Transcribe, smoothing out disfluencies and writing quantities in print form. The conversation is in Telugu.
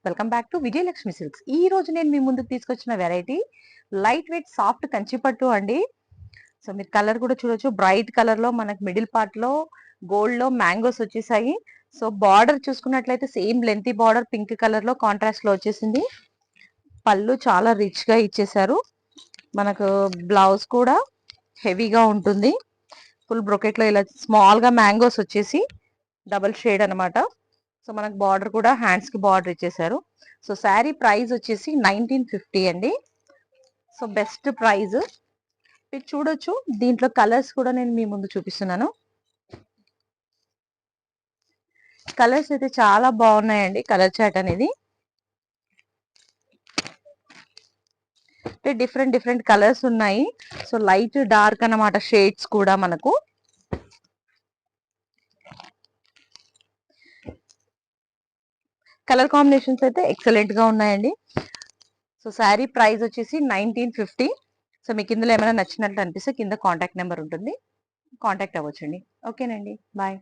Welcome back to Vijayalakshmi silks. ఈ రోజు నేను మీ ముందుకు తీసుకొచ్చిన వెరైటీ లైట్ వెయిట్ సాఫ్ట్ కంచిపట్టు అండి. సో మీరు కలర్ కూడా చూడొచ్చు, బ్రైట్ కలర్ లో మనకు మిడిల్ పార్ట్ లో గోల్డ్ లో మ్యాంగోస్ వచ్చేసాయి. సో బార్డర్ చూసుకున్నట్లయితే same lengthy border pink colour లో కాంట్రాస్ట్ లో వచ్చేసింది. పళ్ళు చాలా రిచ్ గా ఇచ్చేసారు. మనకు బ్లౌజ్ కూడా హెవీగా ఉంటుంది. ఫుల్ బ్రొకెట్ లో ఇలా స్మాల్ గా మ్యాంగోస్ వచ్చేసి డబల్ షేడ్ అనమాట. సో మనకు బార్డర్ కూడా హ్యాండ్స్ కి బార్డర్ ఇచ్చేసారు. సో శారీ ప్రైస్ వచ్చేసి 1950 అండి. సో బెస్ట్ ప్రైస్ మీరు చూడొచ్చు. దీంట్లో కలర్స్ కూడా నేను మీ ముందు చూపిస్తున్నాను. కలర్స్ అయితే చాలా బాగున్నాయండి. కలర్ చాట్ అనేది డిఫరెంట్ డిఫరెంట్ కలర్స్ ఉన్నాయి. సో లైట్ డార్క్ అన్నమాట షేడ్స్ కూడా మనకు. కలర్ కాంబినేషన్స్ అయితే ఎక్సలెంట్ గా ఉన్నాయండి. సో శారీ ప్రైస్ వచ్చేసి 1950. సో మీకు ఇందులో ఏమైనా నచ్చినట్లు అనిపిస్తే కింద కాంటాక్ట్ నెంబర్ ఉంటుంది, కాంటాక్ట్ అవ్వచ్చండి. ఓకేనండి, బాయ్.